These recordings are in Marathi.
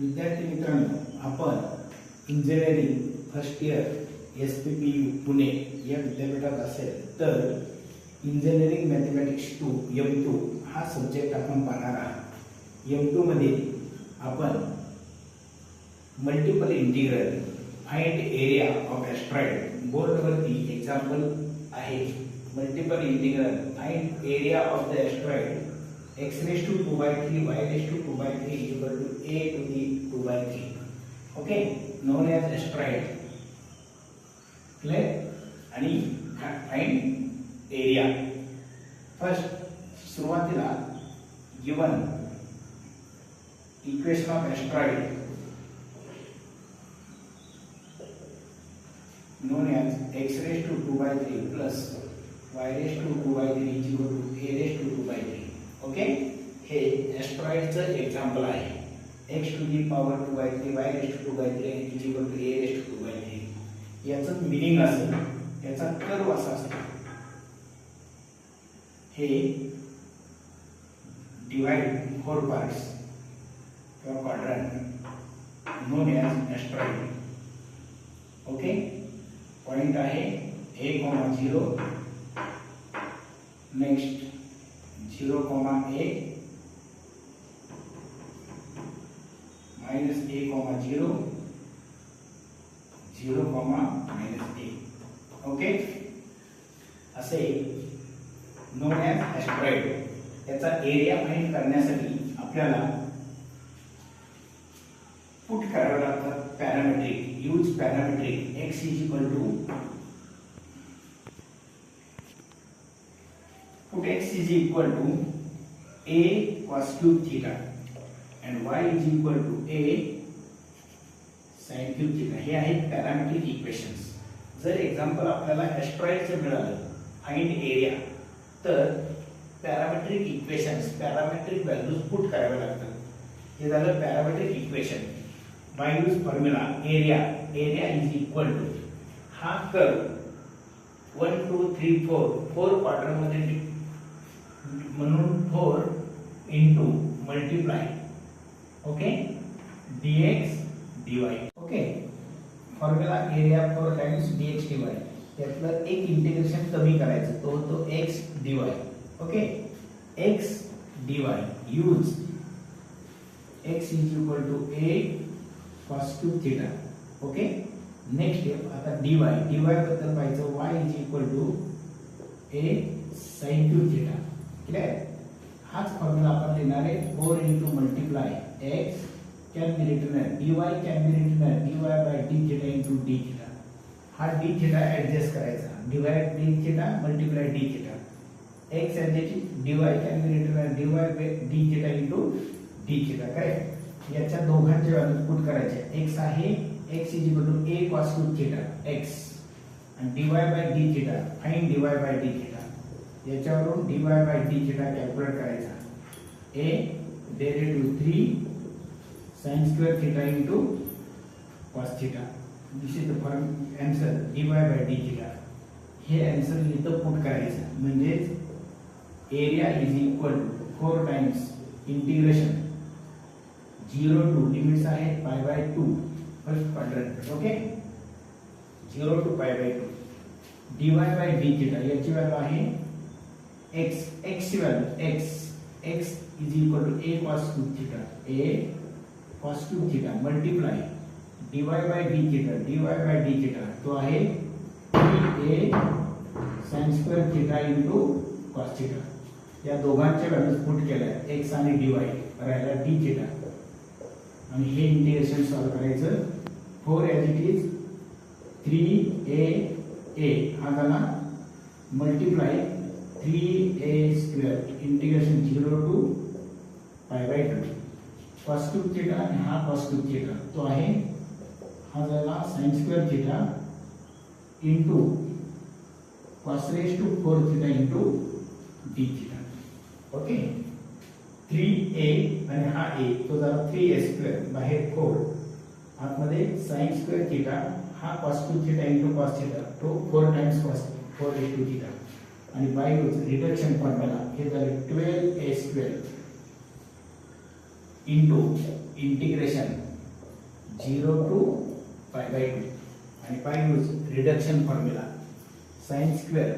विद्यार्थी मित्रांनो, आपण engineering first year SPPU Pune या विद्यापीठात असेल तर इंजिनिअरिंग मॅथमॅटिक्स 2 M2 हा सब्जेक्ट आपण पाहणार आहोत। M2 मध्ये आपण multiple integral, find area of astroid, बोर्डवरती एक्झाम्पल आहे। Multiple integral, find area of the astroid x raised to 2 by 3 y raised to 2 by 3 equal to a to the 2 by 3, okay, known as asteroid, clear? आणि find area. First, सुरुवातीला given equation of asteroid known as x raised to 2 by 3 plus y raised to 2 by 3 is equal to a raised to 2 by 3. Okay, हे एस्ट्रॉइडचं एक्झाम्पल आहे। x to the power 2 by 3 y raised to 2 by 3 is equal to a raised to 2 by 3. याचं मीनिंग असेल, याचा कर्व असा असतो, हे डिवाइड 4 पार्ट्स किंवा quadrant known as astroid. Okay, point आहे a, 0, next 0, a minus a, 0, 0, minus a. Okay, असे नोन एज एस्ट्रॉइड। त्याचा एरिया फाइंड करण्यासाठी आपल्याला पुट करावे लागतात parametric. Use parametric x is equal to put x is equal to a cos cube theta and y is equal to a sin cube theta। हे आहेत पॅरामेट्रिक इक्वेशन्स। जर एक्झाम्पल आपल्याला एस्ट्रॉइडचं मिळालं फाइंड एरिया, तर parametric equations, parametric values put करावे लागतात। हे झालं parametric equation. By use formula area is equal to हा कर्व 1 2 3 4 क्वार्टर मध्ये म्हणून 4 into multiply, okay, dx dy। Okay, formula area 4 times dx dy। त्यातलं एक इंटिग्रेशन कमी करायचं, तो होतो x dy। Okay, x dy use x is equal to a cos cube theta। Okay, next step आता dy बद्दल पाहायचं, y is equal to a sin cube theta। Clear? हाच फॉर्म्युला आपण लिहिणार आहे 4 into multiply x can be written as dy can be written as dy by d theta into d theta। हा d theta एडजस्ट करायचा, divide d theta multiply d theta। x as it is dy can be written as dy by d theta into d theta। Correct? याच्या दोघांचे व्हॅल्यूज पुट करायचे। x आहे x is equal to a cos cube theta x and dy by d theta, find dy by d theta। याच्यावरून dy by d theta calculate करायचा। a derivative 3 sin square theta into cos theta। This is the form answer dy by d theta। हे आन्सर इथं पुट करायचं, म्हणजे area is equal to 4 times integration 0 to limits आहेत pi by 2 first quadrant. Okay, 0 to pi by 2 dy by d theta याची व्हॅल्यू आहे x ची value x is equal to a cos cube theta, a cos cube theta multiply dy by d theta तो आहे a sin square theta into cos theta। या दोघांचे व्हॅल्यूज पुट केल्या x आणि dy, राहिला d theta, आणि हे इंटिग्रेशन सॉल्व करायचं। 4 as it is 3a हा झाला multiply 3a square integration 0 to pi by 2 cos cube theta आणि हा cos cube theta तो आहे, हा झाला sin square theta into cos raised to 4 theta into d theta। Okay, 3a आणि हा a तो झाला 3a स्क्वेअर, बाहेर 4, आतमध्ये sin square theta, हा cos cube theta into cos theta तो 4 times cos 4 raised to theta, आणि बाय यूज रिडक्शन फॉर्म्युला हे झाले 12a square into integration 0 to pi by 2 आणि पाय use reduction formula sin square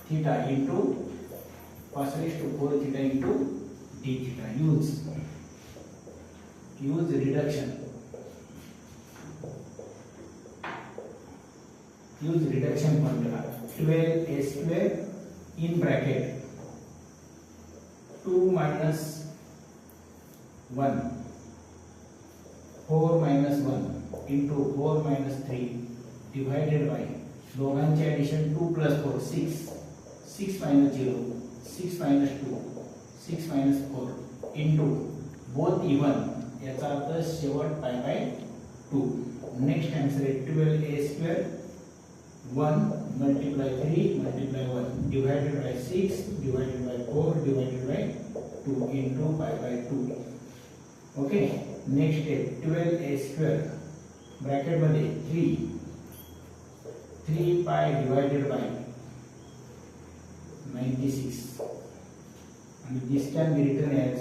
theta into cos raised to 4 theta into d theta. Use reduction. Use reduction formula 12a square in bracket 2 minus 1 4 minus 1 into 4 minus 3 divided by दोघांचे addition 2 plus 4 6 6 minus 0 6 minus 2 6 minus 4 into both even याचा अर्थ शेवट पाय बाय 2. नेक्स्ट आन्सर आहे 12a square 1 multiply 3 multiply 1 divided by 6 divided by 4 divided by 2 into pi by 2. Okay. Next आहे 12a square ब्रॅकेट मध्ये 3 pi divided by 96 and this can be written as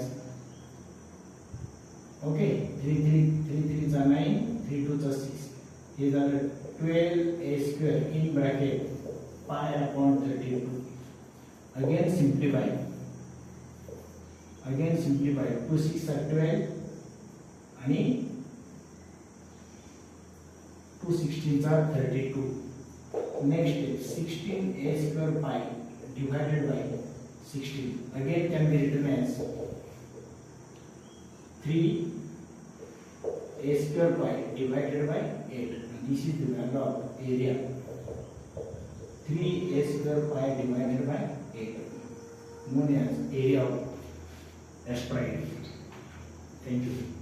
okay 3 चा 9 3 2 चा 6 हे झालं 12a square in bracket pi upon 32. again simplify 2 6 are 12 आणि 2 16 are 32. Next is 16a square pi divided by 16. Again can be written as 3a square pi divided by 8. And this is the value of area. 3a square pi divided by 8, known as area of asteroid. Thank you.